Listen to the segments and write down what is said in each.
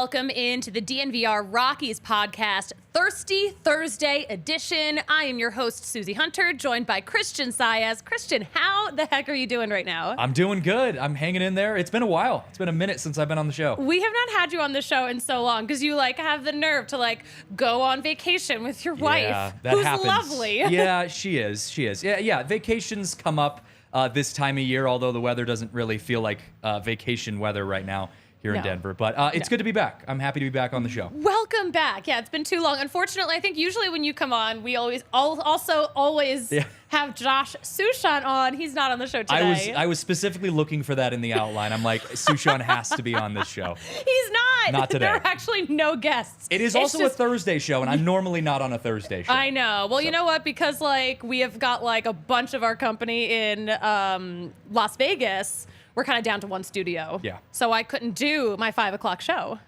welcome into the DNVR Rockies Podcast, Thirsty Thursday edition. I am your host, Suzie Hunter, joined by Christian Saez. Christian, how the heck are you doing right now? I'm doing good. I'm hanging in there. It's been a while. It's been a minute since I've been on the show. We have not had you on the show in so long because you have the nerve to go on vacation with your wife, who's happens. Lovely. Yeah, she is. Yeah. Vacations come up this time of year, although the weather doesn't really feel like vacation weather right now here in Denver. But it's good to be back. I'm happy to be back on the show. Welcome back. Yeah, it's been too long. Unfortunately, I think usually when you come on, we always have Josh Suzie on. He's not on the show today. I was specifically looking for that in the outline. I'm like, Suzie has to be on this show. He's not. Not today. There are actually no guests. It is also a Thursday show, and I'm normally not on a Thursday show. I know. Well, you know what? Because we have got a bunch of our company in Las Vegas. We're kind of down to one studio. Yeah. So I couldn't do my 5 o'clock show.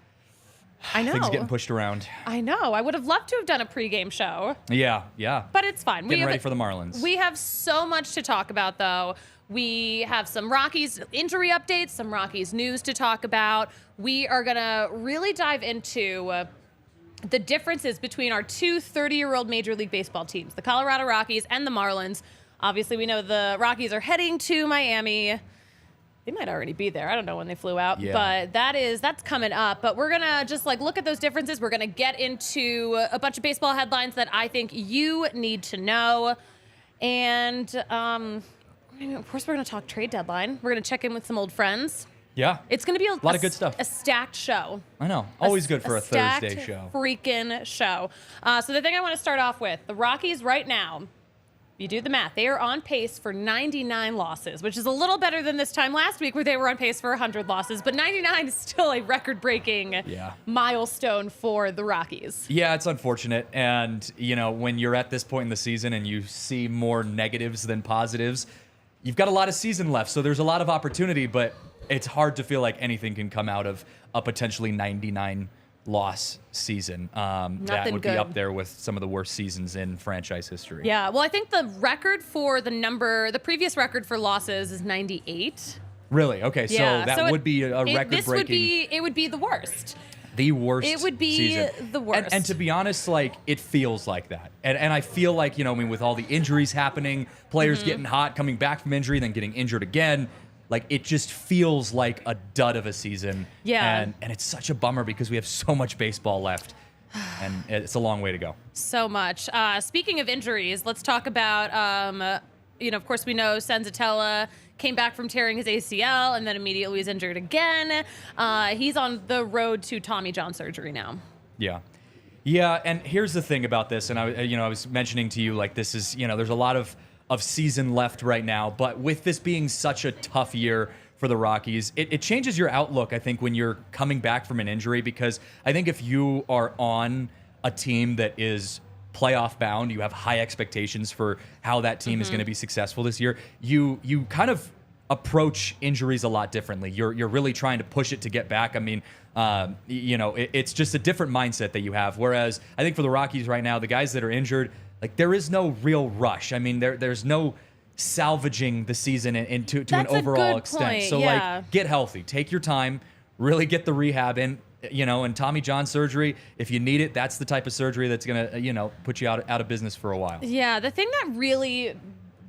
I know. Things getting pushed around. I know. I would have loved to have done a pregame show. Yeah. But it's fine. Getting ready for the Marlins. We have so much to talk about, though. We have some Rockies injury updates, some Rockies news to talk about. We are going to really dive into the differences between our two 30-year-old Major League Baseball teams, the Colorado Rockies and the Marlins. Obviously, we know the Rockies are heading to Miami. They might already be there. I don't know when they flew out, but that's coming up. But we're going to just look at those differences. We're going to get into a bunch of baseball headlines that I think you need to know. And, of course, we're going to talk trade deadline. We're going to check in with some old friends. Yeah. It's going to be a lot of good stuff. A stacked show. I know. Always good for a Thursday show. Freaking show. So the thing I want to start off with, the Rockies right now, you do the math, they are on pace for 99 losses, which is a little better than this time last week where they were on pace for 100 losses. But 99 is still a record-breaking milestone for the Rockies. Yeah, it's unfortunate. And, when you're at this point in the season and you see more negatives than positives, you've got a lot of season left. So there's a lot of opportunity, but it's hard to feel like anything can come out of a potentially 99 loss season. That would be up there with some of the worst seasons in franchise history. Yeah, well, I think the record for the previous record for losses is 98. Really? Okay, so that would be a record-breaking. It would be the worst. The worst. It would be season. the worst. And to be honest, it feels like that. And I feel like, with all the injuries happening, players getting hot, coming back from injury, then getting injured again, it just feels like a dud of a season. Yeah. And it's such a bummer because we have so much baseball left. And it's a long way to go. So much. Speaking of injuries, let's talk about, of course, we know Senzatella came back from tearing his ACL and then immediately was injured again. He's on the road to Tommy John surgery now. Yeah. Yeah, and here's the thing about this, and I was mentioning to you, this is, there's a lot of season left right now, but with this being such a tough year for the Rockies, it changes your outlook, I think, when you're coming back from an injury, because I think if you are on a team that is playoff bound, you have high expectations for how that team is going to be successful this year, you kind of approach injuries a lot differently. You're really trying to push it to get back. I mean, it's just a different mindset that you have, whereas I think for the Rockies right now, the guys that are injured, there is no real rush. I mean, there's no salvaging the season to an overall extent. Point. So, get healthy. Take your time. Really get the rehab in. And Tommy John surgery, if you need it, that's the type of surgery that's going to, put you out of business for a while. Yeah, the thing that really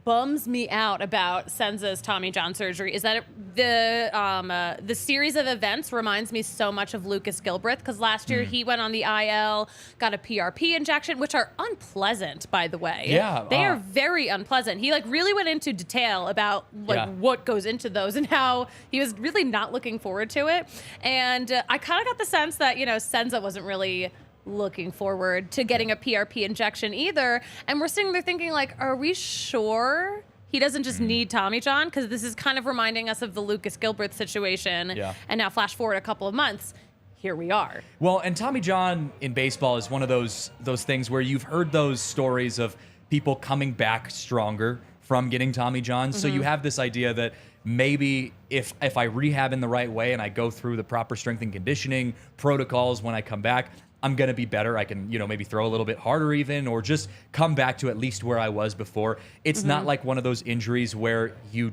bums me out about Senza's Tommy John surgery is that the series of events reminds me so much of Lucas Gilbreth, because last year he went on the IL, got a PRP injection, which are unpleasant, by the way. Yeah. They are very unpleasant. He really went into detail about what goes into those and how he was really not looking forward to it. And I kind of got the sense that, Senza wasn't really looking forward to getting a PRP injection either. And we're sitting there thinking, are we sure he doesn't just need Tommy John? Because this is kind of reminding us of the Lucas Gilbreth situation. Yeah. And now flash forward a couple of months, here we are. Well, and Tommy John in baseball is one of those things where you've heard those stories of people coming back stronger from getting Tommy John. So you have this idea that maybe if I rehab in the right way and I go through the proper strength and conditioning protocols when I come back, I'm going to be better. I can, maybe throw a little bit harder even, or just come back to at least where I was before. It's not like one of those injuries where you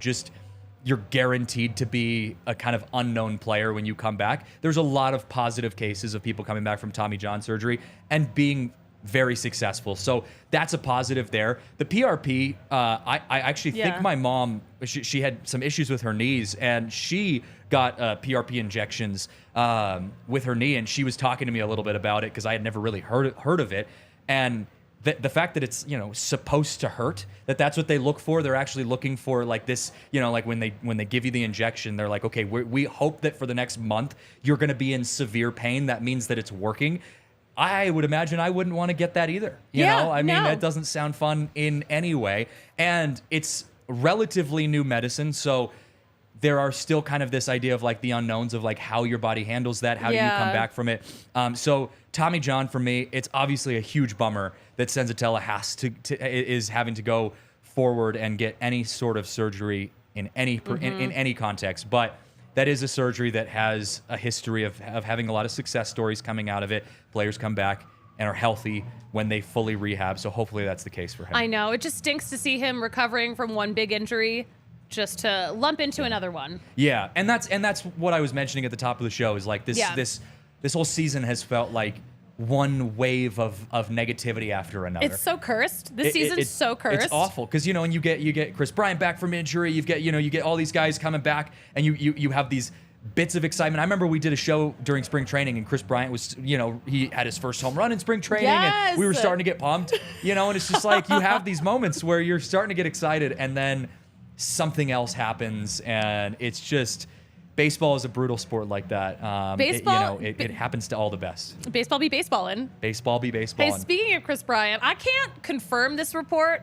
you're guaranteed to be a kind of unknown player when you come back. There's a lot of positive cases of people coming back from Tommy John surgery and being very successful. So that's a positive there. The PRP, I actually think my mom, she had some issues with her knees, and she got PRP injections with her knee, and she was talking to me a little bit about it because I had never really heard of it. And the fact that it's, supposed to hurt, that's what they look for. They're actually looking for like this, like when they give you the injection, they're like, okay, we hope that for the next month you're going to be in severe pain. That means that it's working. I would imagine I wouldn't want to get that either. You know, I mean, that doesn't sound fun in any way. And it's relatively new medicine. So there are still kind of this idea of like the unknowns of like how your body handles that. How do you come back from it? So Tommy John, for me, it's obviously a huge bummer that Senzatella is having to go forward and get any sort of surgery in any in any context. But that is a surgery that has a history of having a lot of success stories coming out of it. Players come back and are healthy when they fully rehab. So hopefully that's the case for him. I know. It just stinks to see him recovering from one big injury just to lump into another one. Yeah, and that's what I was mentioning at the top of the show is like this whole season has felt like one wave of negativity after another. It's so cursed. This season's so cursed. It's awful because and you get Chris Bryant back from injury. You get all these guys coming back, and you have these bits of excitement. I remember we did a show during spring training, and Chris Bryant was he had his first home run in spring training, and we were starting to get pumped. And it's just like you have these moments where you're starting to get excited, and then something else happens, and it's just. Baseball is a brutal sport like that. Baseball, it happens to all the best. Baseball be baseballin'. Baseball be baseballin'. Hey, speaking of Chris Bryant, I can't confirm this report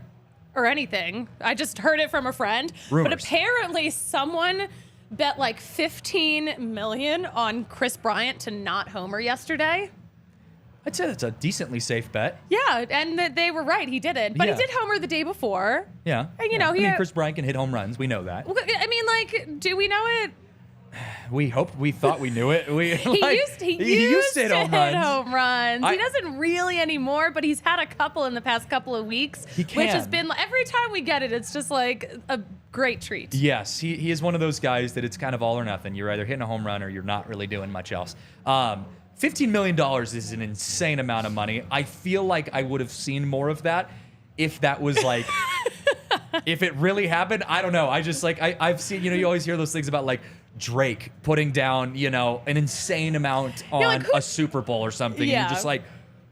or anything. I just heard it from a friend. Rumors. But apparently someone bet like $15 million on Chris Bryant to not homer yesterday. I'd say that's a decently safe bet. Yeah, and they were right. He didn't. But he did homer the day before. Yeah. And, Chris Bryant can hit home runs. We know that. I mean, like, do we know it? We thought we knew it. He used to hit home runs. He I- doesn't really anymore, but he's had a couple in the past couple of weeks. He can. Which has been, every time we get it, it's just like a great treat. Yes, he is one of those guys that it's kind of all or nothing. You're either hitting a home run or you're not really doing much else. $15 million is an insane amount of money. I feel like I would have seen more of that if that was like... if it really happened, I don't know. I just I've seen, you always hear those things about like Drake putting down, an insane amount on a Super Bowl or something. Yeah. You're just like,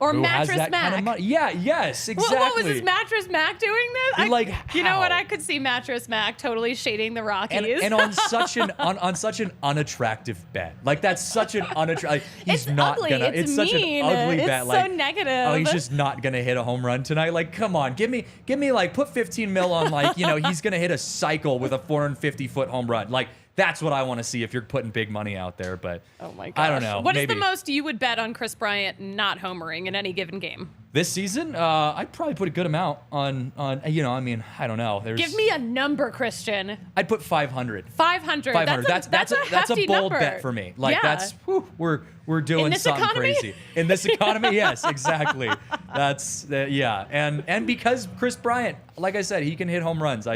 Or who Mattress has that Mac. kind of money? Yeah, yes, exactly. What was this Mattress Mac doing this? You know how? what? I could see Mattress Mac totally shading the Rockies. And on such an unattractive bet. Like that's such an unattractive. He's it's not ugly. gonna. It's such mean. an ugly It's bet. so Like negative. Oh, he's just not gonna hit a home run tonight. Like, come on, give me like put 15 mil on like he's gonna hit a cycle with a 450-foot home run. Like that's what I want to see if you're putting big money out there. But oh my gosh. I don't know. What is maybe. the most you would bet on Chris Bryant not homering in any given game? This season, I'd probably put a good amount on. I mean, I don't know. Give me a number, Christian. I'd put 500. 500. 500. That's a hefty bold number. bet for me. Like Yeah. we're doing In this something economy? crazy in this economy. Yes, exactly. That's yeah. And because Chris Bryant, like I said, he can hit home runs.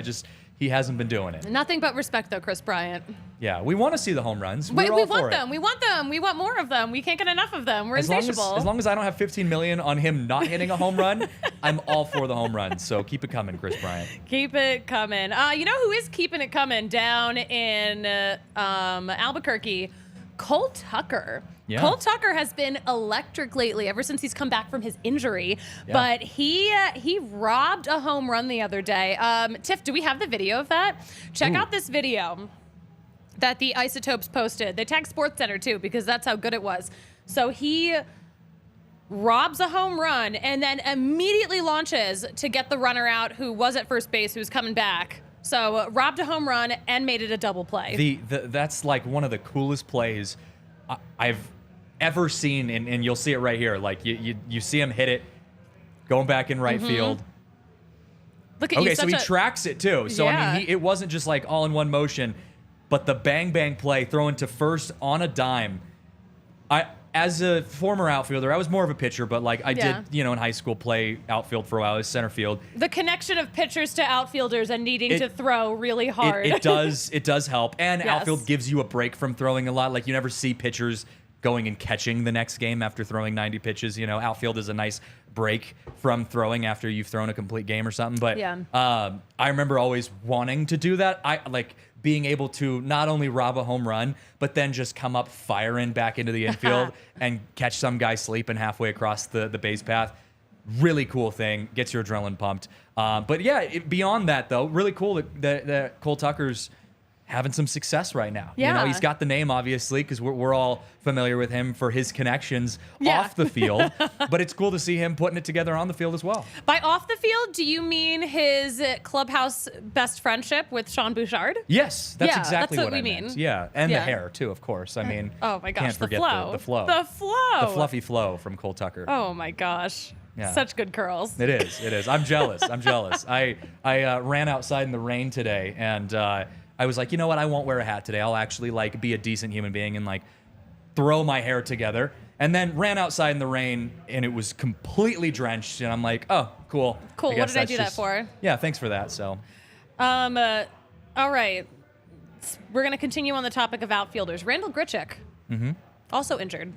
He hasn't been doing it. Nothing but respect, though, Chris Bryant. Yeah, we want to see the home runs. Wait, We're we all for want it. them. We want them. We want more of them. We can't get enough of them. We're insatiable. As long as I don't have 15 million on him not hitting a home run, I'm all for the home runs. So keep it coming, Chris Bryant. Keep it coming. You know who is keeping it coming down in Albuquerque? Cole Tucker. Yeah. Cole Tucker has been electric lately ever since he's come back from his injury. Yeah. But he robbed a home run the other day. Tiff, do we have the video of that? Check out this video that the Isotopes posted. They tagged SportsCenter too because that's how good it was. So he robs a home run and then immediately launches to get the runner out who was at first base, who's coming back. So robbed a home run and made it a double play. That's like one of the coolest plays I've ever seen, and you'll see it right here. Like you see him hit it, going back in right field. Look at you. Okay, so he tracks it too. So Yeah. I mean, it wasn't just like all in one motion, but the bang bang play, throwing to first on a dime. as a former outfielder, I was more of a pitcher, but like I Yeah. did, in high school play outfield for a while. I was center field. The connection of pitchers to outfielders and needing to throw really hard. It does help. And Yes. outfield gives you a break from throwing a lot. Like you never see pitchers going and catching the next game after throwing 90 pitches. Outfield is a nice break from throwing after you've thrown a complete game or something. But Yeah. I remember always wanting to do that. I like being able to not only rob a home run, but then just come up firing back into the infield and catch some guy sleeping halfway across the base path. Really cool thing. Gets your adrenaline pumped. But yeah, beyond that, though, really cool that Cole Tucker's having some success right now. Yeah. He's got the name, obviously, because we're all familiar with him for his connections Yeah. off the field. But it's cool to see him putting it together on the field as well. By off the field, do you mean his clubhouse best friendship with Sean Bouchard? Yes, that's Yeah, exactly that's what what I we meant. mean. Yeah, and Yeah. the hair, too, of course. I mean, Oh my gosh, can't forget the flow. The flow. The fluffy flow from Cole Tucker. Oh my gosh. Yeah. Such good curls. It is. I'm jealous. I ran outside in the rain today, and I was like, you know what? I won't wear a hat today. I'll actually like be a decent human being and like throw my hair together. And then ran outside in the rain, and it was completely drenched. And I'm like, oh, cool. Cool. guess What did I that's do that for? Yeah, thanks for that. So All right. We're going to continue on the topic of outfielders. Randal Grichuk, also injured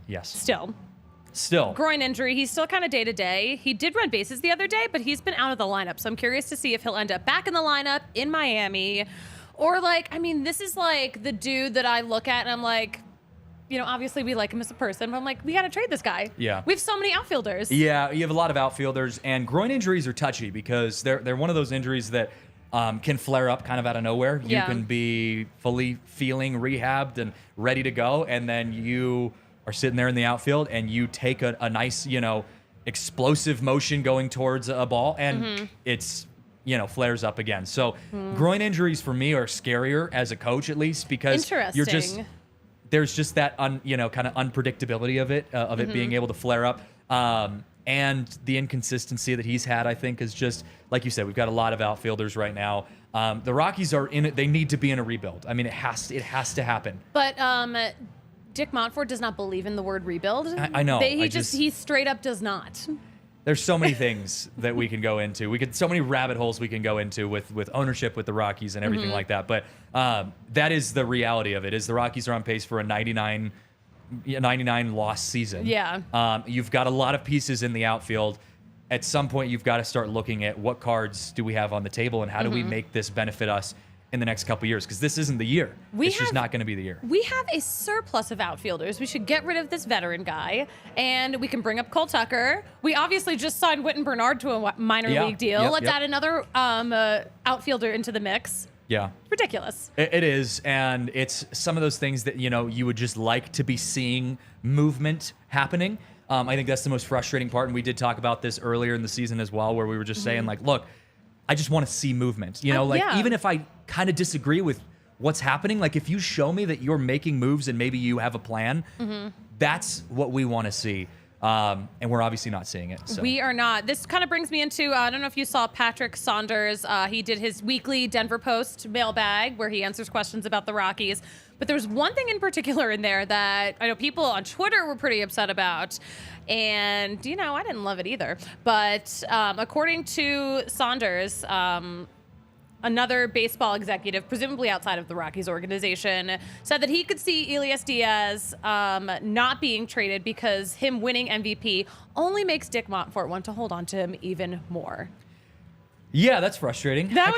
yes, still. Groin injury. He's still kind of day to day. He did run bases the other day, but he's been out of the lineup. So I'm curious to see if he'll end up back in the lineup in Miami. Or this is like the dude that I look at and I'm like, obviously we like him as a person, but I'm like, we got to trade this guy. Yeah. We have so many outfielders. Yeah, you have a lot of outfielders, and groin injuries are touchy because they're one of those injuries that can flare up kind of out of nowhere. You Yeah. can be fully feeling rehabbed and ready to go, and then you are sitting there in the outfield and you take a nice, explosive motion going towards a ball, and it's flares up again. So groin injuries for me are scarier as a coach, at least, because you're just there's just that kind of unpredictability of it being able to flare up. And the inconsistency that he's had, I think, is just, like you said, we've got a lot of outfielders right now. The Rockies are in it. They need to be in a rebuild. I mean, it has to happen. But Dick Montfort does not believe in the word rebuild. I know. He straight up does not. There's so many things that we can go into. So many rabbit holes we can go into with ownership with the Rockies and everything like that. But that is the reality of it, is the Rockies are on pace for a 99 loss season. Yeah. You've got a lot of pieces in the outfield. At some point, you've got to start looking at what cards do we have on the table and how do we make this benefit us in the next couple of years, because this isn't the year. It's just not going to be the year. We have a surplus of outfielders. We should get rid of this veteran guy, and we can bring up Cole Tucker. We obviously just signed Whitten Bernard to a minor league deal. Yep, Let's add another outfielder into the mix. Yeah. Ridiculous. It is, and it's some of those things that, you would just like to be seeing movement happening. I think that's the most frustrating part, and we did talk about this earlier in the season as well, where we were just saying, like, look, I just want to see movement. Even if I kind of disagree with what's happening, like if you show me that you're making moves and maybe you have a plan, that's what we want to see. And we're obviously not seeing it. So. We are not. This kind of brings me into, I don't know if you saw Patrick Saunders. He did his weekly Denver Post mailbag where he answers questions about the Rockies. But there's one thing in particular in there that I know people on Twitter were pretty upset about. And, I didn't love it either. But according to Saunders, another baseball executive, presumably outside of the Rockies organization, said that he could see Elias Díaz not being traded because him winning MVP only makes Dick Montfort want to hold on to him even more. Yeah, that's frustrating. I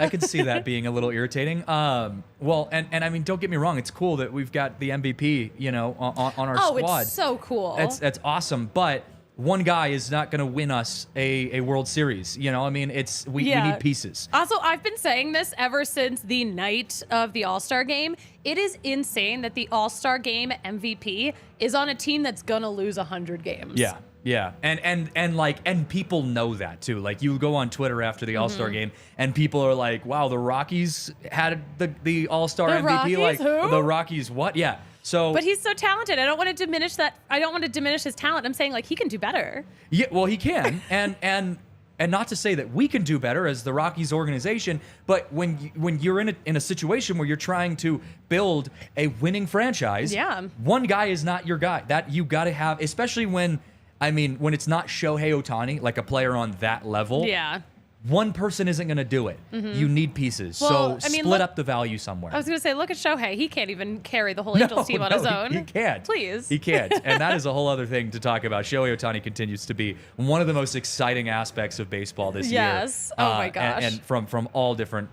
could see that being a little irritating. Well, and I mean, don't get me wrong. It's cool that we've got the MVP, on our squad. Oh, it's so cool. That's awesome. But one guy is not going to win us a World Series. I mean, we need pieces. Also, I've been saying this ever since the night of the All-Star game. It is insane that the All-Star game MVP is on a team that's going to lose 100 games. Yeah. Yeah, and people know that too. Like, you go on Twitter after the All-Star game, and people are like, "Wow, the Rockies had the All-Star The MVP." Rockies? Like, Who? the Rockies, what? Yeah. So, But he's so talented. I don't want to diminish that. I don't want to diminish his talent. I'm saying, like, he can do better. yeah, well, he can, and And not to say that we can do better as the Rockies organization, but when you're in a situation where you're trying to build a winning franchise, one guy is not your guy. That you got to have, especially when it's not Shohei Ohtani, like a player on that level. Yeah. One person isn't going to do it. You need pieces. Well, so split up the value somewhere. I was going to say, look at Shohei. He can't even carry the whole Angels team on his own. He can't. Please. He can't. And that is a whole other thing to talk about. Shohei Ohtani continues to be one of the most exciting aspects of baseball this year. Yes. Oh, my gosh. And from all different,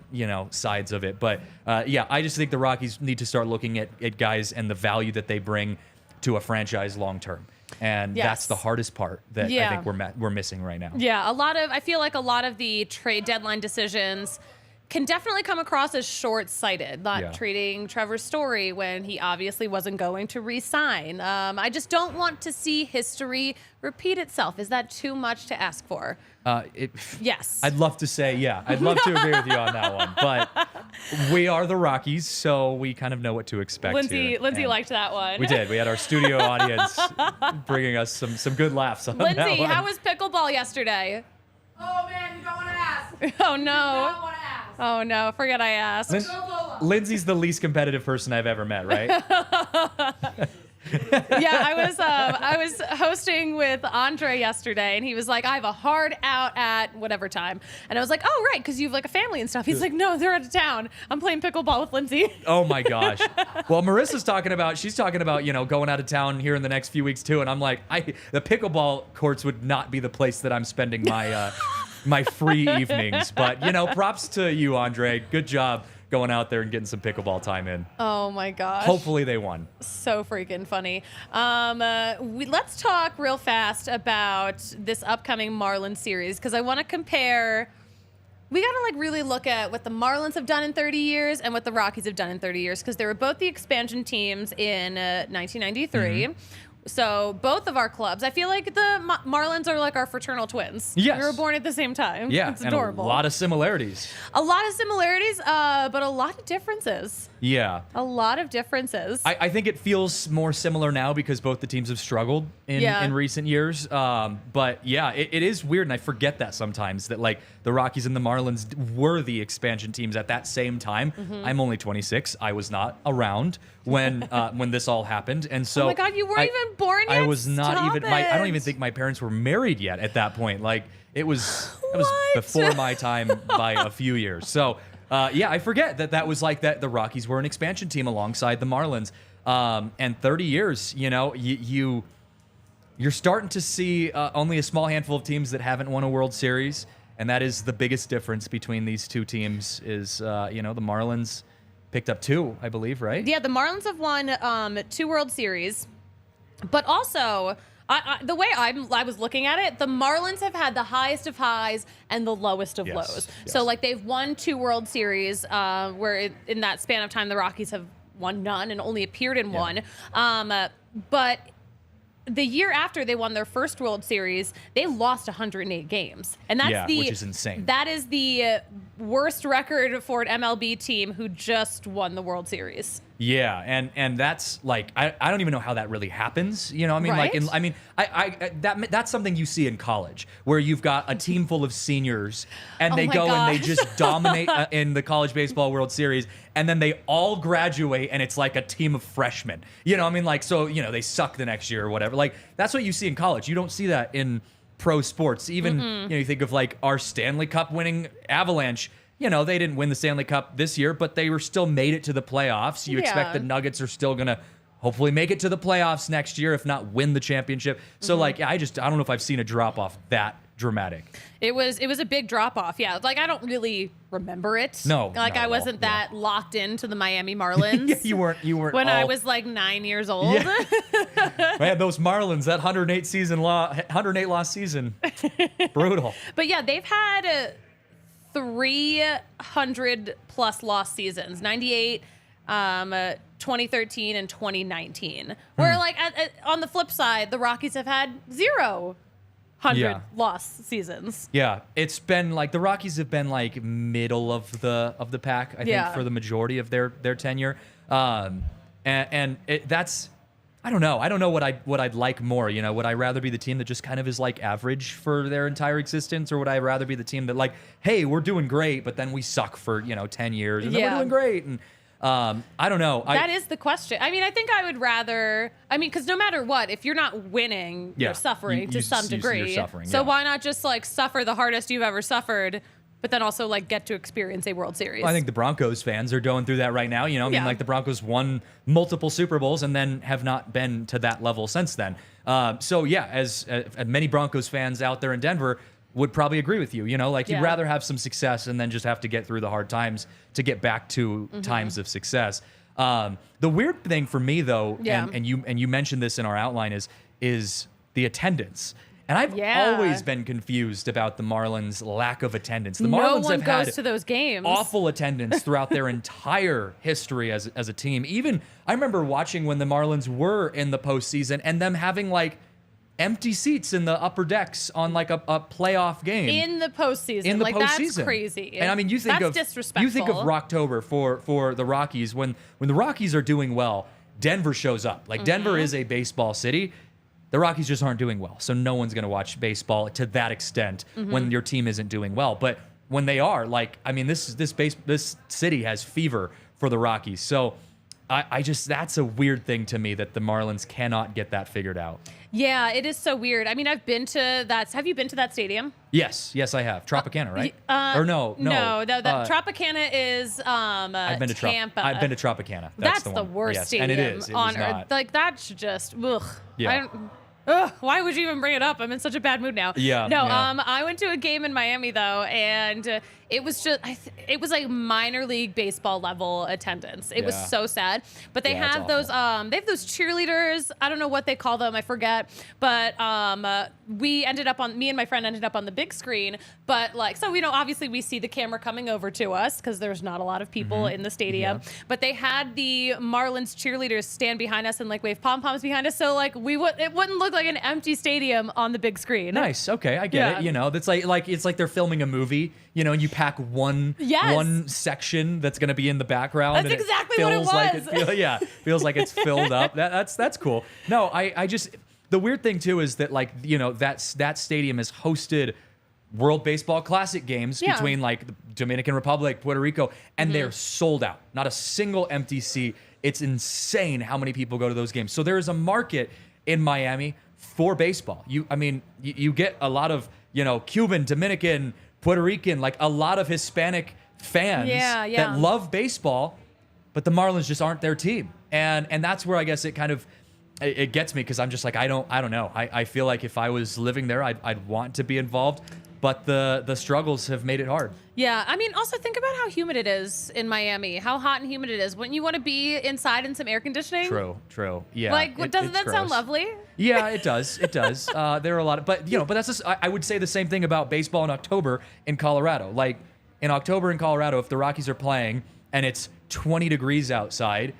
sides of it. But, I just think the Rockies need to start looking at guys and the value that they bring to a franchise long term. And that's the hardest part that I think we're missing right now. Yeah, I feel like a lot of the trade deadline decisions can definitely come across as short-sighted, not treating Trevor Story when he obviously wasn't going to re-sign. I just don't want to see history repeat itself. Is that too much to ask for? Yes. I'd love to say, I'd love to agree with you on that one. But we are the Rockies, so we kind of know what to expect Lindsay here. liked that one. We did. We had our studio audience bringing us some good laughs on that one. Lindsay, how was pickleball yesterday? Oh, man, you don't want to ask. Oh, no. You don't want to ask. Oh, no. Forget I asked. Lindsay's the least competitive person I've ever met, right? I was hosting with Andre yesterday, and he was like, I have a hard out at whatever time. And I was like, oh, right, because you have like a family and stuff. He's like, no, they're out of town. I'm playing pickleball with Lindsay. Oh, my gosh. Well, Marissa's talking about, going out of town here in the next few weeks, too. And I'm like, the pickleball courts would not be the place that I'm spending my my free evenings. But, props to you, Andre. Good job going out there and getting some pickleball time in. Oh, my gosh. Hopefully they won. So freaking funny. Let's talk real fast about this upcoming Marlins series, because I want to compare. We got to really look at what the Marlins have done in 30 years and what the Rockies have done in 30 years, because they were both the expansion teams in 1993. Mm-hmm. So both of our clubs, I feel like the Marlins are like our fraternal twins. Yes. We were born at the same time. Yeah, it's adorable. And a lot of similarities. A lot of similarities, but a lot of differences. Yeah. A lot of differences. I think it feels more similar now because both the teams have struggled in recent years. But yeah, it is weird, and I forget that sometimes, that the Rockies and the Marlins were the expansion teams at that same time. Mm-hmm. I'm only 26. I was not around when this all happened, and so. Oh my God, you weren't even born yet. I was not Stop even. it. I don't even think my parents were married yet at that point. It was before my time by a few years. So. I forget that was like that. The Rockies were an expansion team alongside the Marlins. And 30 years, you're starting to see only a small handful of teams that haven't won a World Series. And that is the biggest difference between these two teams is, the Marlins picked up 2, I believe, right? Yeah, the Marlins have won 2 World Series. But also, the way I was looking at it, the Marlins have had the highest of highs and the lowest of lows. Yes. So they've won 2 World Series, where in that span of time the Rockies have won none and only appeared in one. But the year after they won their first World Series, they lost 108 games, and that's which is insane. That is the worst record for an MLB team who just won the World Series. Yeah, and that's I don't even know how that really happens. Right? That's something you see in college where you've got a team full of seniors and they go and they just dominate in the college baseball World Series, and then they all graduate and it's like a team of freshmen. They suck the next year or whatever. That's what you see in college. You don't see that in pro sports. Even you think of our Stanley Cup winning Avalanche. They didn't win the Stanley Cup this year, but they were still made it to the playoffs. You expect the Nuggets are still going to hopefully make it to the playoffs next year, if not win the championship. So, I don't know if I've seen a drop-off that dramatic. It was a big drop-off, yeah. I don't really remember it. No. I wasn't that locked into the Miami Marlins. Yeah, you weren't when I was 9 years old. Yeah. Man, those Marlins, that 108 loss season, brutal. But yeah, they've had 300 plus lost seasons, 98, 2013, and 2019. Where on the flip side, the Rockies have had 0 lost seasons. Yeah, it's been the Rockies have been middle of the pack, I think, for the majority of their tenure. That's I don't know. I don't know what I'd like more. You know, would I rather be the team that just kind of is like average for their entire existence, or would I rather be the team that like, hey, we're doing great, but then we suck for 10 years, and then we're doing great? And I don't know. That is the question. I mean, I think I would rather. I mean, because no matter what, if you're not winning, you're suffering to some degree. You're suffering. So why not just like suffer the hardest you've ever suffered? But then also like get to experience a World Series. Well, I think the Broncos fans are going through that right now. I mean, like the Broncos won multiple Super Bowls and then have not been to that level since then. So yeah, as many Broncos fans out there in Denver would probably agree with you. You'd rather have some success and then just have to get through the hard times to get back to times of success. The weird thing for me though, and you mentioned this in our outline, is the attendance. And I've always been confused about the Marlins' lack of attendance. The Marlins have goes to those games. Awful attendance throughout their entire history as a team. Even I remember watching when the Marlins were in the postseason and them having like empty seats in the upper decks on like a playoff game in the postseason. That's crazy. And I mean, that's disrespectful. You think of Rocktober for the Rockies when the Rockies are doing well, Denver shows up. Like Denver is a baseball city. The Rockies just aren't doing well, so no one's going to watch baseball to that extent when your team isn't doing well. But when they are, like, I mean, this city has fever for the Rockies. So I just, that's a weird thing to me that the Marlins cannot get that figured out. Yeah, it is so weird. I mean, I've been to that. Have you been to that stadium? Yes, I have. Tropicana, right? Or no. Tropicana is I've been to Tampa. I've been to Tropicana. That's the worst stadium and it is. on earth. Like that should just. Ugh. Yeah. Why would you even bring it up? I'm in such a bad mood now. Yeah. No. I went to a game in Miami though, and it was just it was like minor league baseball level attendance. It was so sad. But they have those they have those cheerleaders. I don't know what they call them. I forget. But me and my friend ended up on the big screen. But like, so obviously we see the camera coming over to us because there's not a lot of people in the stadium. Yeah. But they had the Marlins cheerleaders stand behind us and like wave pom poms behind us. So like it wouldn't look like an empty stadium on the big screen. Nice. Okay, I get it. That's like it's like they're filming a movie. And you pack one section that's going to be in the background. That's and exactly what it was. Feels like it's filled up. That's cool. No, I just, the weird thing too is that like that stadium has hosted World Baseball Classic games between like the Dominican Republic, Puerto Rico, and they're sold out. Not a single empty seat. It's insane how many people go to those games. So there is a market in Miami for baseball. You get a lot of Cuban, Dominican, Puerto Rican, like a lot of Hispanic fans that love baseball, but the Marlins just aren't their team. And that's where I guess it kind of it gets me, because I'm just like, I don't know. I feel like if I was living there, I'd want to be involved, but the struggles have made it hard. Yeah, I mean, also think about how humid it is in Miami, how hot and humid it is. Wouldn't you want to be inside in some air conditioning? True. Yeah. Like, doesn't that sound lovely? Yeah, it does. There are a lot of, but that's just, I would say the same thing about baseball in October in Colorado. Like in October in Colorado, if the Rockies are playing and it's 20 degrees outside,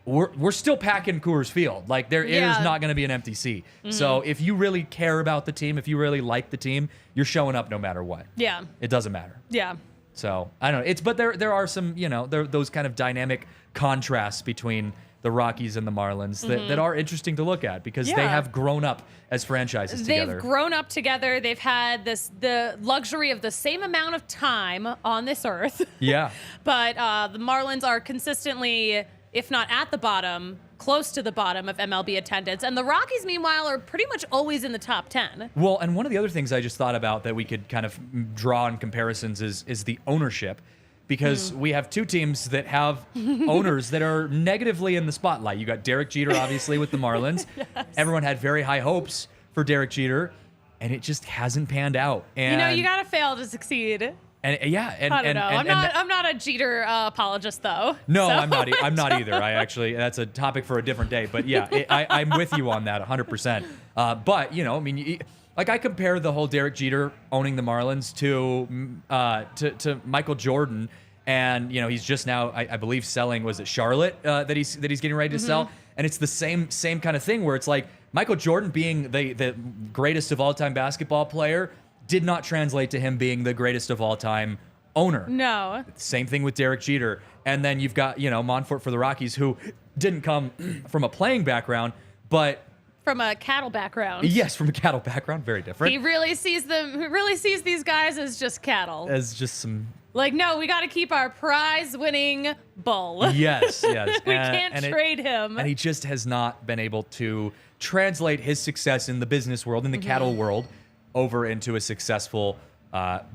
we're still packing Coors Field. Like there is not going to be an empty seat. So if you really care about the team, if you really like the team, you're showing up no matter what. Yeah. It doesn't matter. Yeah. So I don't know. But there are some, those kind of dynamic contrasts between the Rockies and the Marlins that are interesting to look at, because they have grown up as franchises together. They've grown up together. They've had the luxury of the same amount of time on this earth. Yeah. But the Marlins are consistently, if not at the bottom, close to the bottom of MLB attendance. And the Rockies, meanwhile, are pretty much always in the top 10. Well, and one of the other things I just thought about that we could kind of draw in comparisons is the ownership. Because we have two teams that have owners that are negatively in the spotlight. You got Derek Jeter, obviously, with the Marlins. Yes. Everyone had very high hopes for Derek Jeter, and it just hasn't panned out. And you got to fail to succeed. And I don't know. I'm not a Jeter apologist, though. No, so. I'm not either. I actually, that's a topic for a different day. But yeah, I'm with you on that 100%. But like I compare the whole Derek Jeter owning the Marlins to Michael Jordan, and he's just now I believe selling, was it Charlotte that he's getting ready to sell, and it's the same kind of thing where it's like Michael Jordan being the greatest of all time basketball player did not translate to him being the greatest of all time owner. No. Same thing with Derek Jeter, and then you've got Monfort for the Rockies, who didn't come from a playing background, But From a cattle background. yes, from a cattle background, very different. He really sees these guys as just cattle. As just some Like, no, we got to keep our prize-winning bull. yes. We can't trade him. And he just has not been able to translate his success in the business world, in the cattle world, over into a successful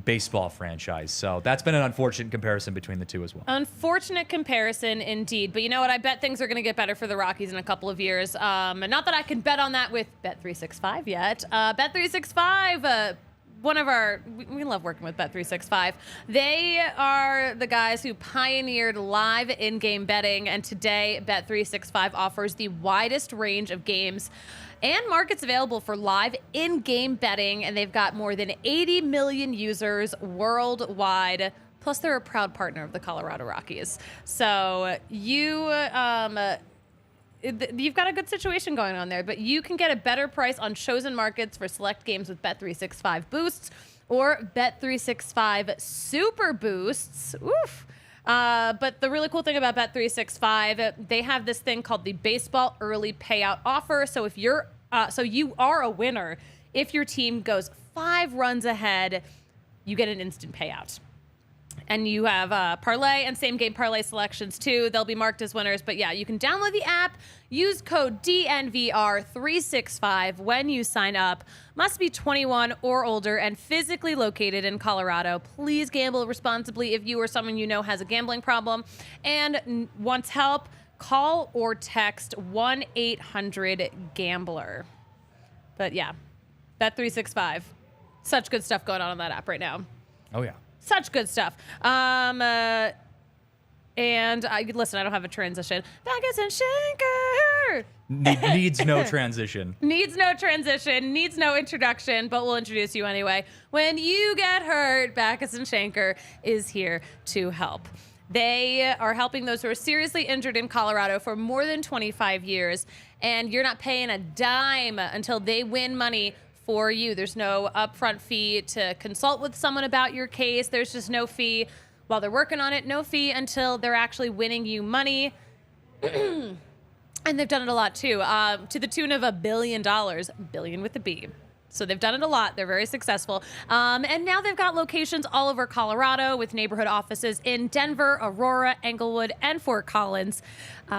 baseball franchise. So that's been an unfortunate comparison between the two as well. Unfortunate comparison indeed. But you know what? I bet things are going to get better for the Rockies in a couple of years. Not that I can bet on that with Bet365 yet. Bet365, we love working with Bet365. They are the guys who pioneered live in-game betting, and today Bet365 offers the widest range of games and markets available for live in-game betting, and they've got more than 80 million users worldwide. Plus, they're a proud partner of the Colorado Rockies. So you've got a good situation going on there, but you can get a better price on chosen markets for select games with Bet365 Boosts or Bet365 Super Boosts. Oof. But the really cool thing about Bet365, they have this thing called the Baseball Early Payout Offer. So if you are a winner, if your team goes 5 runs ahead, you get an instant payout. And you have parlay and same-game parlay selections, too. They'll be marked as winners. But, yeah, you can download the app, use code DNVR365 when you sign up. Must be 21 or older and physically located in Colorado. Please gamble responsibly if you or someone you know has a gambling problem. And wants help, call or text 1-800-GAMBLER. But, yeah, Bet365. Such good stuff going on that app right now. Oh, yeah. Such good stuff. Listen, I don't have a transition. Backus and Schenker. Needs no transition. Needs no transition. Needs no introduction, but we'll introduce you anyway. When you get hurt, Backus and Schenker is here to help. They are helping those who are seriously injured in Colorado for more than 25 years, and you're not paying a dime until they win money for you. There's no upfront fee to consult with someone about your case. There's just no fee while they're working on it. No fee until they're actually winning you money. And they've done it a lot, too, to the tune of $1 billion. Billion with a B. So they've done it a lot. They're very successful. And now they've got locations all over Colorado with neighborhood offices in Denver, Aurora, Englewood, and Fort Collins.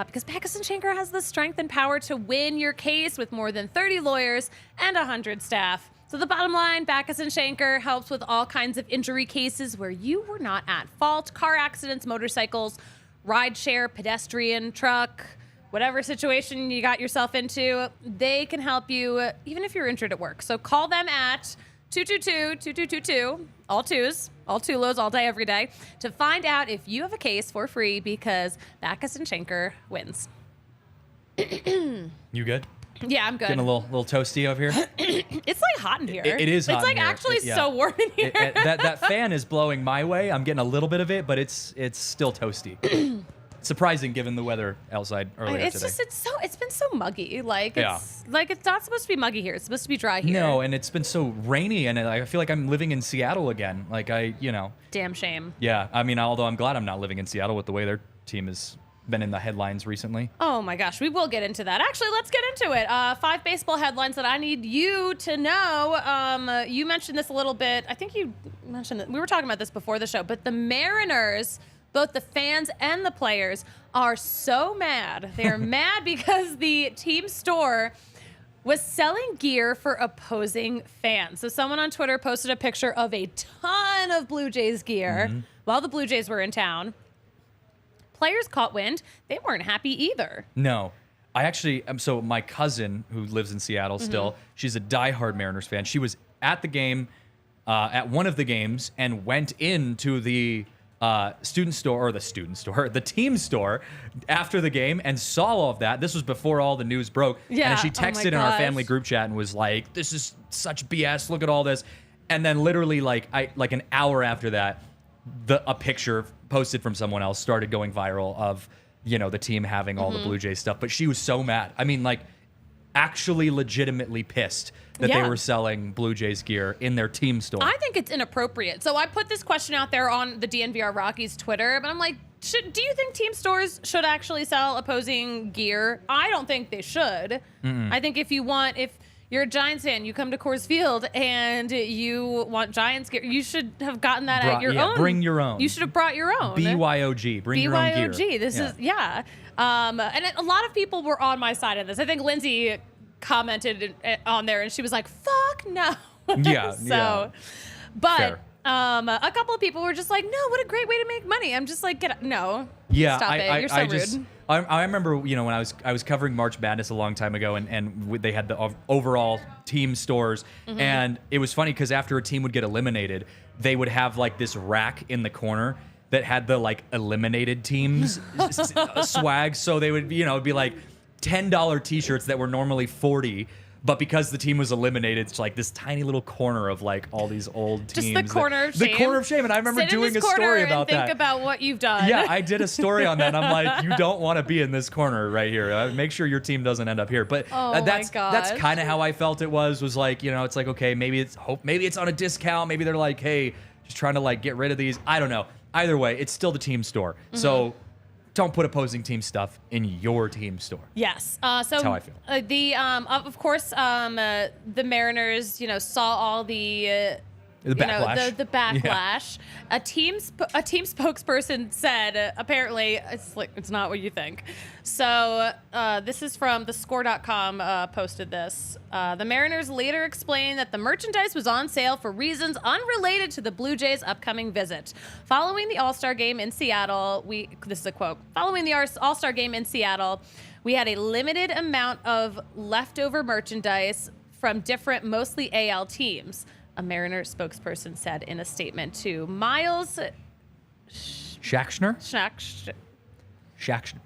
Because Backus & Schenker has the strength and power to win your case with more than 30 lawyers and 100 staff. So the bottom line, Backus & Schenker helps with all kinds of injury cases where you were not at fault. Car accidents, motorcycles, rideshare, pedestrian, truck, whatever situation you got yourself into, they can help you even if you're injured at work. So call them at 222-2222, all twos, all two lows, all day, every day, to find out if you have a case for free because Backus & Schenker wins. You good? Yeah, I'm good. Getting a little toasty over here. It's like hot in here. It is hot It's like in here. actually so warm in here. That fan is blowing my way. I'm getting a little bit of it, but it's still toasty. Surprising given the weather outside earlier today. It's been so muggy. It's not supposed to be muggy here. It's supposed to be dry here. No, and it's been so rainy, and I feel like I'm living in Seattle again. Damn shame. Yeah, I mean, although I'm glad I'm not living in Seattle with the way their team has been in the headlines recently. Oh my gosh, we will get into that. Actually, let's get into it. 5 baseball headlines that I need you to know. You mentioned this a little bit. I think you mentioned it. We were talking about this before the show, but the Mariners, both the fans and the players, are so mad. They are mad because the team store was selling gear for opposing fans. So someone on Twitter posted a picture of a ton of Blue Jays gear while the Blue Jays were in town. Players caught wind. They weren't happy either. No. I actually, so my cousin who lives in Seattle still, she's a diehard Mariners fan. She was at the game, at one of the games, and went into the the team store after the game and saw all of that. This was before all the news broke. Yeah. And she texted in our family group chat and was like, this is such BS. Look at all this. And then literally like an hour after that, a picture posted from someone else started going viral of, the team having all the Blue Jays stuff. But she was so mad. I mean, actually legitimately pissed that they were selling Blue Jays gear in their team store. I think it's inappropriate. So I put this question out there on the DNVR Rockies Twitter, but I'm like, Do you think team stores should actually sell opposing gear? I don't think they should. I think if you're a Giants fan, you come to Coors Field and you want Giants gear, you should have gotten that at your own. Bring your own. You should have brought your own. BYOG. Bring your own gear. BYOG. This is, yeah. And a lot of people were on my side of this. I think Lindsay commented on there and she was like, fuck no. Yeah. So, but Fair. A couple of people were just like, no, what a great way to make money. I'm just like, no. Yeah, Stop it. You're so rude. I remember, when I was covering March Madness a long time ago, and they had the overall team stores, and it was funny because after a team would get eliminated, they would have like this rack in the corner that had the like eliminated teams swag. So they would, it'd be like $10 T-shirts that were normally $40. But because the team was eliminated, it's like this tiny little corner of like all these old teams. Just the corner of shame. The corner of shame. And I remember doing a story about that. Think about what you've done. Yeah, I did a story on that. And I'm like, you don't want to be in this corner right here. Make sure your team doesn't end up here. But that's kind of how I felt it was like, it's like, okay, maybe it's on a discount. Maybe they're like, hey, just trying to like get rid of these. I don't know. Either way, it's still the team store. So don't put opposing team stuff in your team store. Yes. That's how I feel. Of course, the Mariners, saw all the backlash. The backlash. Yeah. A team spokesperson said, apparently, it's not what you think. So this is from thescore.com posted this. The Mariners later explained that the merchandise was on sale for reasons unrelated to the Blue Jays' upcoming visit. Following the All-Star game in Seattle, this is a quote, following the All-Star game in Seattle, we had a limited amount of leftover merchandise from different, mostly AL teams. A Mariner spokesperson said in a statement to Miles Shaxner?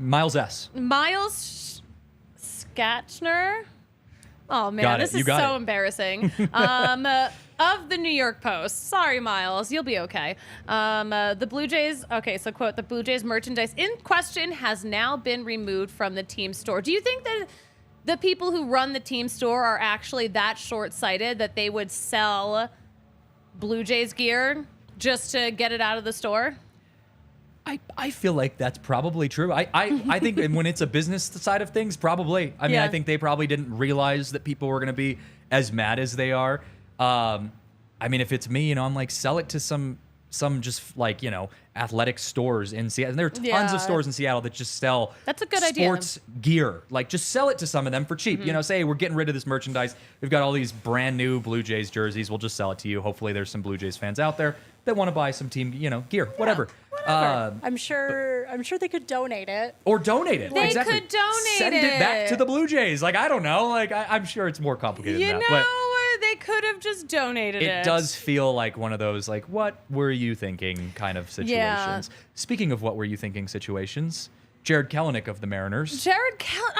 Miles S. Miles Skatchner. Oh man, this is so embarrassing. Of the New York Post. Sorry, Miles, you'll be okay. The Blue Jays. Okay, so quote: the Blue Jays merchandise in question has now been removed from the team store. Do you think that the people who run the team store are actually that short-sighted that they would sell Blue Jays gear just to get it out of the store? I feel like that's probably true. I think when it's a business side of things, probably. I mean, I think they probably didn't realize that people were going to be as mad as they are. I mean, if it's me, I'm like, sell it to some just like, athletic stores in Seattle. And there are tons of stores in Seattle that just sell That's a good sports gear. Like, just sell it to some of them for cheap. Say, hey, we're getting rid of this merchandise. We've got all these brand new Blue Jays jerseys. We'll just sell it to you. Hopefully there's some Blue Jays fans out there that want to buy some team, gear, whatever. I'm sure they could donate it. Or donate it. They exactly. could donate Send it back to the Blue Jays. Like, I don't know. Like, I'm sure it's more complicated than that. But they could have just donated it. It does feel like one of those, like, what were you thinking kind of situations. Yeah. Speaking of what were you thinking situations, Jared Kelenic of the Mariners.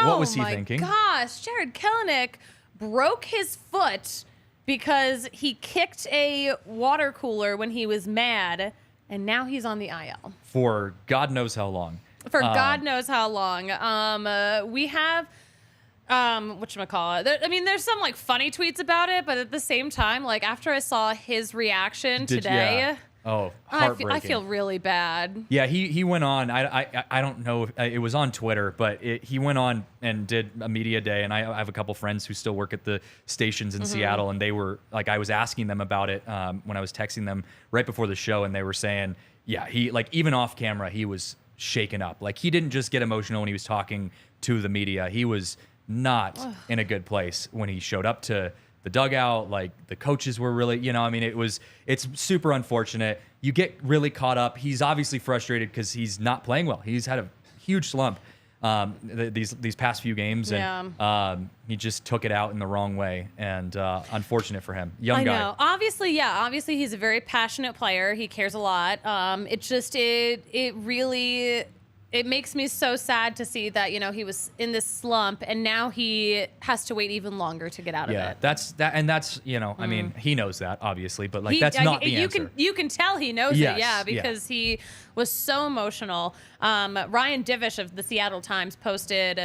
What was he thinking? Gosh, Jared Kelenic broke his foot because he kicked a water cooler when he was mad, and now he's on the IL. For God knows how long. God knows how long. We have... whatchamacallit. I mean, there's some like funny tweets about it, but at the same time, like after I saw his reaction today, heartbreaking. I feel really bad. Yeah, he went on. I don't know if it was on Twitter, but he went on and did a media day. And I have a couple friends who still work at the stations in Seattle, and they were like, I was asking them about it when I was texting them right before the show, and they were saying, yeah, he like even off camera, he was shaken up. Like he didn't just get emotional when he was talking to the media. He was not in a good place when he showed up to the dugout. Like the coaches were really, it's super unfortunate. You get really caught up. He's obviously frustrated because he's not playing well. He's had a huge slump these past few games, and he just took it out in the wrong way. And unfortunate for him, young guy. I know. Obviously, he's a very passionate player. He cares a lot. It really. It makes me so sad to see that, he was in this slump and now he has to wait even longer to get out of it. Yeah, that's, I mean, he knows that obviously, but like that's not the answer. You can tell he knows it, because he was so emotional. Ryan Divish of the Seattle Times posted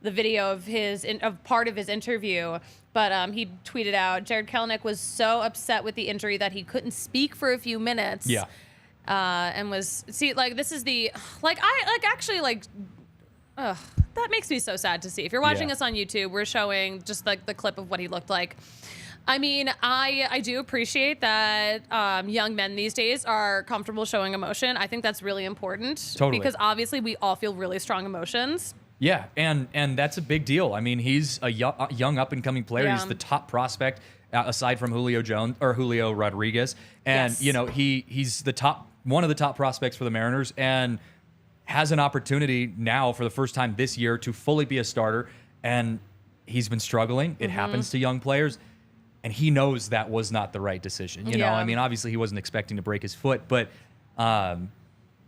the video of part of his interview, but he tweeted out, Jared Kelenic was so upset with the injury that he couldn't speak for a few minutes. Yeah. and was this is the that makes me so sad to see. If you're watching us on YouTube, we're showing just like the clip of what he looked like. I mean, I do appreciate that young men these days are comfortable showing emotion. I think that's really important. Totally. Because obviously we all feel really strong emotions. Yeah, and that's a big deal. I mean, he's a young up-and-coming player. Yeah. He's the top prospect aside from Julio Rodriguez. And, Yes. he's one of the top prospects for the Mariners and has an opportunity now for the first time this year to fully be a starter. And he's been struggling. It happens to young players. And he knows that was not the right decision. You know, I mean, obviously he wasn't expecting to break his foot, but,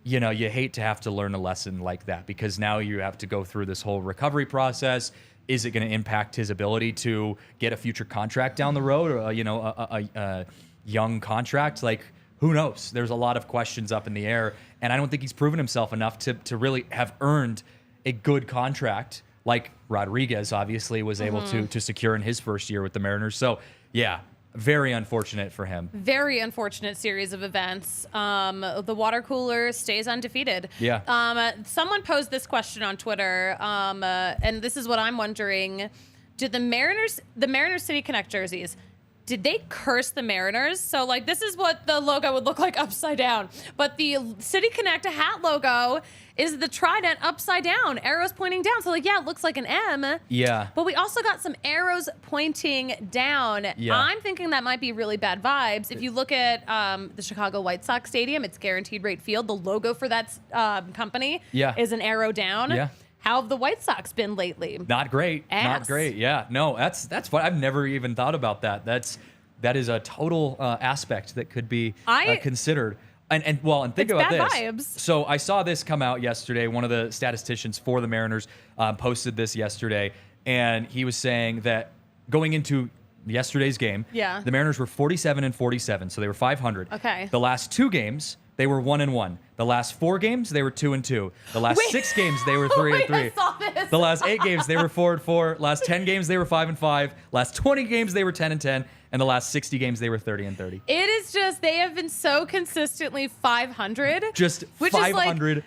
you hate to have to learn a lesson like that because now you have to go through this whole recovery process. Is it going to impact his ability to get a future contract down the road or, a young contract? Like, who knows? There's a lot of questions up in the air. And I don't think he's proven himself enough to really have earned a good contract like Rodriguez obviously was able to secure in his first year with the Mariners. So, yeah, very unfortunate for him. Very unfortunate series of events. The water cooler stays undefeated. Yeah. Someone posed this question on Twitter, and this is what I'm wondering. Did the Mariners City Connect jerseys, did they curse the Mariners? So, like, this is what the logo would look like upside down. But the City Connect hat logo is the trident upside down, arrows pointing down. So, like, yeah, it looks like an M. Yeah. But we also got some arrows pointing down. Yeah. I'm thinking that might be really bad vibes. If you look at the Chicago White Sox Stadium, it's Guaranteed Rate Field. The logo for that company is an arrow down. Yeah. How have the White Sox been lately? Not great. Ass. Not great. Yeah. No, that's what I've never even thought about that. That is a total aspect that could be considered. And think it's about bad this. Vibes. So I saw this come out yesterday. One of the statisticians for the Mariners posted this yesterday, and he was saying that going into yesterday's game, the Mariners were 47-47, so they were 500. Okay. The last 2 games, they were 1-1. The last 4 games, they were 2-2. The last 6 games, they were 3-3. I saw this. The last 8 games, they were 4-4. Last 10 games, they were 5-5. Last 20 games, they were 10-10. And the last 60 games, they were 30-30. It is just, they have been so consistently 500. Just 500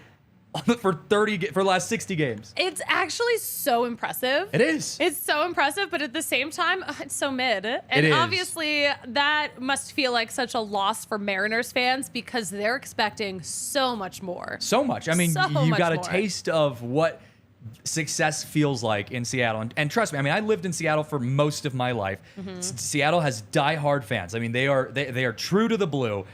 for the last 60 games. It's actually so impressive. It is. It's so impressive, but at the same time, it's so mid. And it is. Obviously, that must feel like such a loss for Mariners fans because they're expecting so much more. So much. I mean, So you much got a more. taste of what success feels like in Seattle. And trust me, I mean, I lived in Seattle for most of my life. Seattle has diehard fans. I mean, they are true to the blue.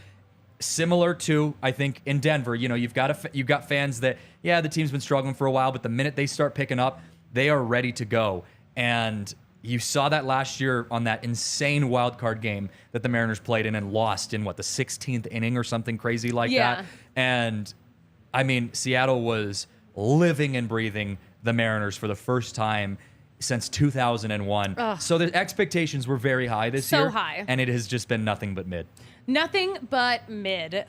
Similar to, I think, in Denver, you've got fans that, the team's been struggling for a while, but the minute they start picking up, they are ready to go. And you saw that last year on that insane wild card game that the Mariners played in and lost in the 16th inning or something crazy like that. And I mean, Seattle was living and breathing the Mariners for the first time since 2001. So the expectations were very high this year. So high. And it has just been nothing but mid. Nothing but mid.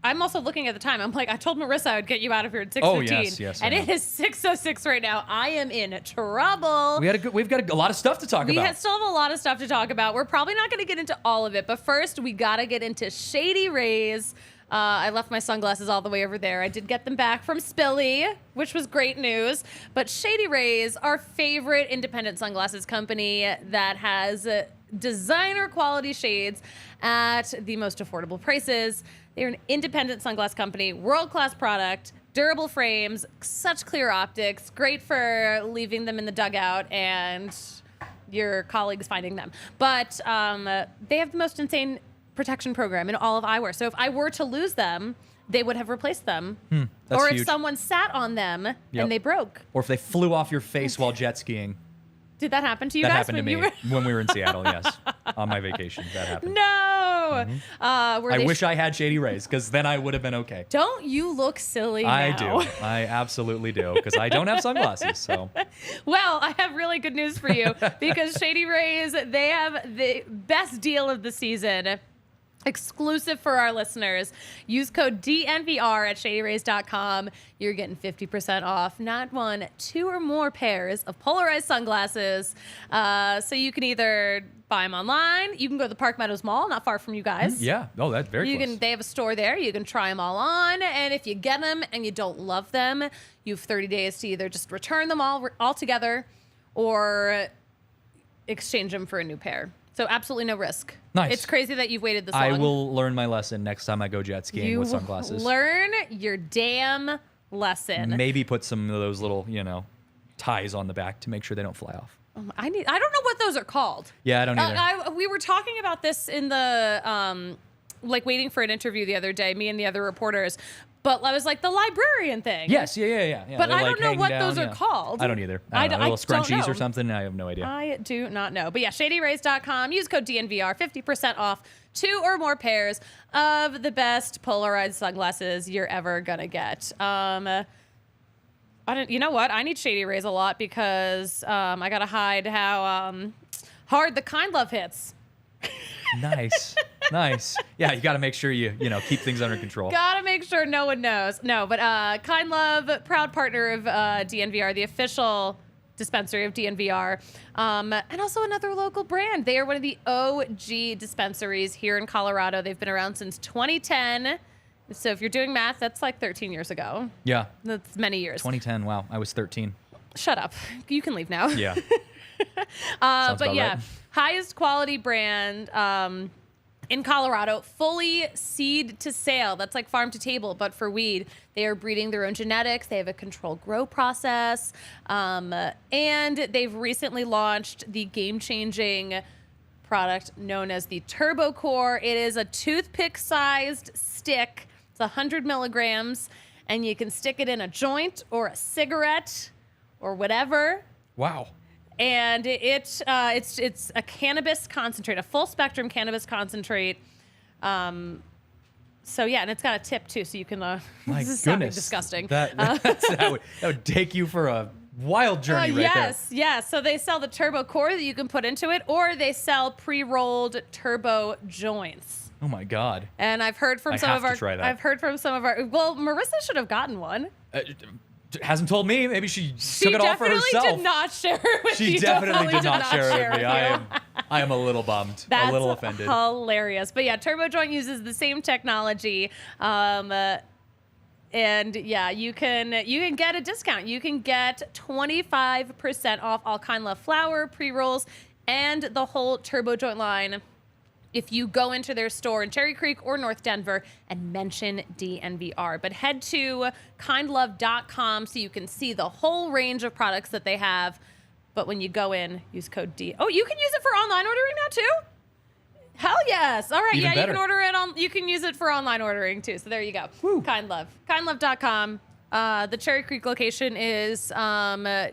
I'm also looking at the time. I'm like, I told Marissa I would get you out of here at 6:15. Oh, yes, and it is 6:06 right now. I am in trouble. We've got a lot of stuff to talk about. We still have a lot of stuff to talk about. We're probably not going to get into all of it, but first we got to get into Shady Rays. I left my sunglasses all the way over there. I did get them back from Spilly, which was great news. But Shady Rays, our favorite independent sunglasses company that has designer quality shades at the most affordable prices. They're an independent sunglass company, world-class product, durable frames, such clear optics, great for leaving them in the dugout and your colleagues finding them. But they have the most insane protection program in all of eyewear. So if I were to lose them, they would have replaced them. That's or huge. if someone sat on them and they broke. Or if they flew off your face while jet skiing. Did that happen to you That guys happened to me when we were in Seattle, yes. On my vacation, that happened. No! I wish I had Shady Rays, because then I would have been okay. Don't you look silly I now. do. I absolutely do, because I don't have sunglasses, so. Well, I have really good news for you, because Shady Rays, they have the best deal of the season. Exclusive for our listeners. Use code DNVR at shadyrays.com. You're getting 50% off not 1, 2 or more pairs of polarized sunglasses. So you can either buy them online. You can go to the Park Meadows Mall, not far from you guys. Yeah. Oh, that's very close. They have a store there. You can try them all on. And if you get them and you don't love them, you have 30 days to either just return them all together or exchange them for a new pair. So absolutely no risk. Nice. It's crazy that you've waited this long. I will learn my lesson next time I go jet skiing with sunglasses. Learn your damn lesson. Maybe put some of those little, ties on the back to make sure they don't fly off. I don't know what those are called. Yeah, I don't either. We were talking about this in the waiting for an interview the other day, me and the other reporters. But I was like, the librarian thing. Yes, yeah. But They're I don't know what down, those are called. I don't either. I don't know, little don't scrunchies know. or something. I have no idea. I do not know. But yeah, shadyrays.com. Use code DNVR, 50% off 2 or more pairs of the best polarized sunglasses you're ever gonna get. You know what? I need Shady Rays a lot because I gotta hide how hard the Kind Love hits. Nice. Yeah, you got to make sure you keep things under control. Gotta make sure no one knows. No, but Kind Love, proud partner of DNVR, the official dispensary of DNVR, and also another local brand. They are one of the OG dispensaries here in Colorado. They've been around since 2010. So if you're doing math, that's like 13 years ago. Yeah. That's many years. 2010. Wow, I was 13. Shut up. You can leave now. Yeah. But yeah, right. highest quality brand in Colorado, fully seed to sale. That's like farm to table, but for weed. They are breeding their own genetics. They have a controlled grow process. And they've recently launched the game-changing product known as the Turbo Core. It is a toothpick-sized stick. It's 100 milligrams, and you can stick it in a joint or a cigarette or whatever. Wow. And it's a cannabis concentrate, a full spectrum cannabis concentrate. So yeah, and it's got a tip too, so you can. My this is goodness, sounding disgusting. That would take you for a wild journey right yes, there. Yes. So they sell the Turbo Core that you can put into it, or they sell pre-rolled turbo joints. Oh my God. And I've heard from some of our. I've heard from some of our. Well, Marissa should have gotten one. Hasn't told me. Maybe she took it all for herself. She definitely did not share it with you. She definitely did not share it with me. I am a little bummed. That's a little offended. Hilarious. But yeah, Turbo Joint uses the same technology. And yeah, you can get a discount. You can get 25% off all Kind Love flower, pre-rolls, and the whole Turbo Joint line if you go into their store in Cherry Creek or North Denver and mention DNVR. But head to kindlove.com so you can see the whole range of products that they have. But when you go in, use code D. Oh, you can use it for online ordering now too? Hell yes. All right. Even yeah, better. You can order it on. You can use it for online ordering too. So there you go. Woo. Kind Love. Kindlove.com. The Cherry Creek location is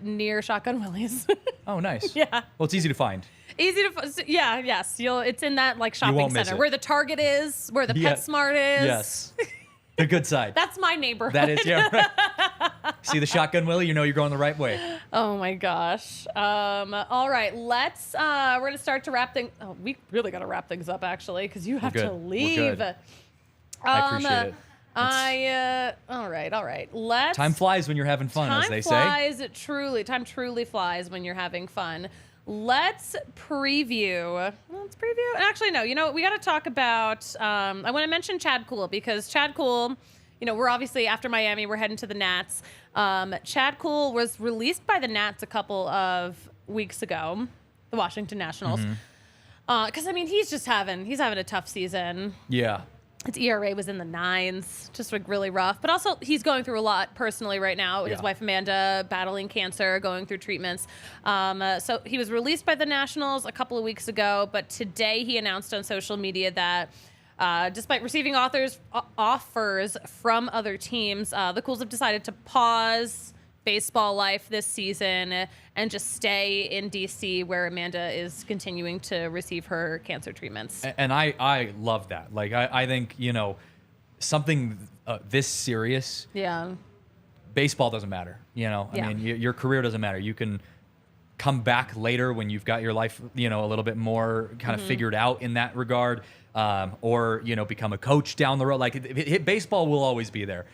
near Shotgun Willie's. Oh, nice. Yeah. Well, it's easy to find. Easy to yeah, yes. It's in that like shopping center where the Target is, where the PetSmart is. Yes. The good side. That's my neighborhood. That is, yeah. Right. See the Shotgun Willie, you know you're going the right way. Oh my gosh. All right, let's we're gonna start to wrap things. Oh, we really gotta wrap things up actually, because you have to leave. We're good. I appreciate it. All right. Let's. Time flies when you're having fun, as they say. Time truly flies when you're having fun. Let's preview. Actually, no. You know, we got to talk about. I want to mention Chad Kuhl because Chad Kuhl. You know, we're obviously after Miami. We're heading to the Nats. Chad Kuhl was released by the Nats a couple of weeks ago, the Washington Nationals. Because I mean, he's having a tough season. Yeah. His ERA was in the 9s, just like really rough. But also, he's going through a lot personally right now. His wife Amanda battling cancer, going through treatments. So he was released by the Nationals a couple of weeks ago, but today he announced on social media that despite receiving offers from other teams, the Kuhls have decided to pause baseball life this season and just stay in DC where Amanda is continuing to receive her cancer treatments. And I love that. Like, I think, you know, something this serious, baseball doesn't matter. You know, I mean, your career doesn't matter. You can come back later when you've got your life, you know, a little bit more kind of figured out in that regard. or become a coach down the road. Like baseball will always be there.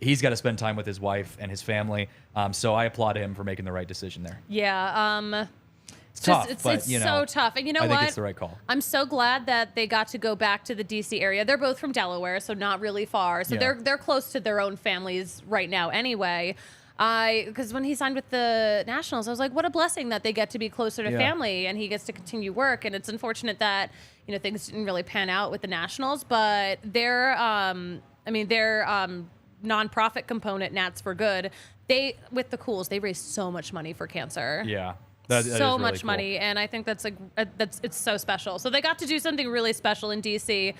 He's got to spend time with his wife and his family. So I applaud him for making the right decision there. Yeah. It's tough, it's but so tough. And you know what? I think it's the right call. I'm so glad that they got to go back to the DC area. They're both from Delaware, so not really far. So Yeah. they're close to their own families right now anyway. Because when he signed with the Nationals, I was like, what a blessing that they get to be closer to Yeah. family and he gets to continue work. And it's unfortunate that, things didn't really pan out with the Nationals, but their nonprofit component, Nats for Good, with the Cools, they raised so much money for cancer. Yeah. That is So really much cool. money, and I think that's it's so special. So they got to do something really special in DC.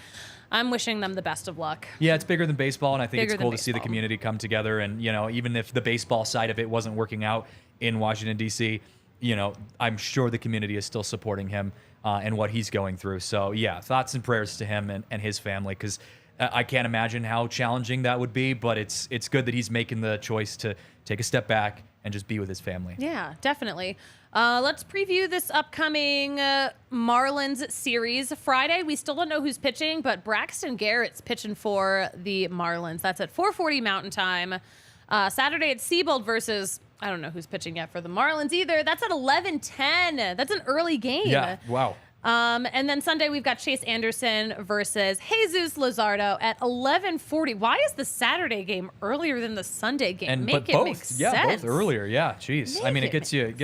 I'm wishing them the best of luck. Yeah, it's bigger than baseball, and I think Bigger it's cool than to see the baseball. community come together. And even if the baseball side of it wasn't working out in Washington D.C., I'm sure the community is still supporting him and what he's going through. So yeah, thoughts and prayers to him and his family, because I can't imagine how challenging that would be. But it's good that he's making the choice to take a step back and just be with his family. Yeah, definitely. Let's preview this upcoming Marlins series. Friday, we still don't know who's pitching, but Braxton Garrett's pitching for the Marlins. That's at 4:40 Mountain Time. Saturday, it's Siebold versus, I don't know who's pitching yet for the Marlins either. That's at 11:10. That's an early game. Yeah. Wow. And then Sunday, we've got Chase Anderson versus Jesus Luzardo at 11:40. Why is the Saturday game earlier than the Sunday game? But both, both earlier. Yeah, jeez. I mean, it gets you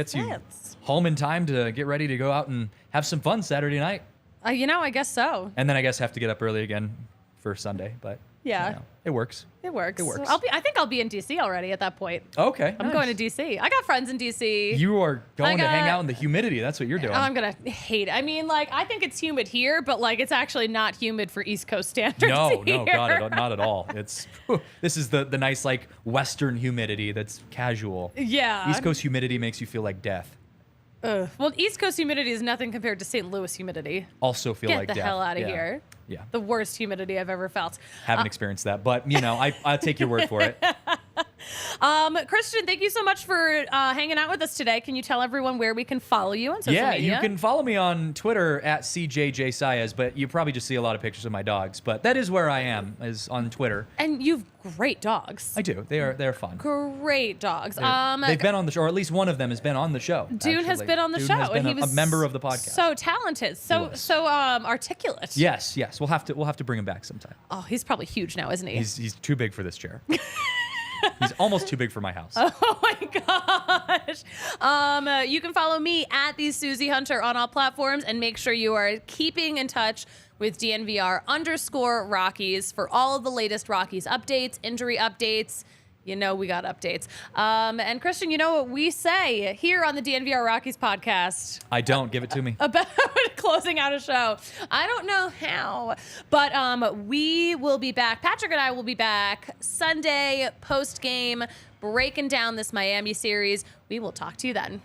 home in time to get ready to go out and have some fun Saturday night, I guess so. and then I guess have to get up early again for Sunday. But Yeah. it works. It works. It works. I think I'll be in DC already at that point. Okay, I'm going to DC. I got friends in DC. You are going to hang got- out in the humidity. That's what you're doing. Oh, I'm gonna hate it. I mean, I think it's humid here, but it's actually not humid for East Coast standards. No, here. God, not at all. This is the nice Western humidity that's casual. Yeah. East Coast humidity makes you feel like death. Well, East Coast humidity is nothing compared to St. Louis humidity. Also feel Get like the death. hell out of Yeah. here. Yeah. The worst humidity I've ever felt. Haven't experienced that, but I'll take your word for it. Christian, thank you so much for hanging out with us today. Can you tell everyone where we can follow you on social Yeah, media? you can follow me on Twitter at CJJ Saez, but you probably just see a lot of pictures of my dogs. But that is where I am, is on Twitter. And you've great dogs. I do. They're fun. Great dogs. They've been on the show, or at least one of them has been on the show. Dune has actually. been on the Dune show, has been and he a was member of the podcast. So talented, so articulate. Yes, we'll have to bring him back sometime. Oh, he's probably huge now, isn't he? He's too big for this chair. He's almost too big for my house. Oh my gosh. You can follow me at the Suzie Hunter on all platforms, and make sure you are keeping in touch with DNVR_Rockies for all of the latest Rockies updates, injury updates. We got updates. And Christian, you know what we say here on the DNVR Rockies podcast I don't. Give it to me. about closing out a show. I don't know how, but we will be back. Patrick and I will be back Sunday post game, breaking down this Miami series. We will talk to you then.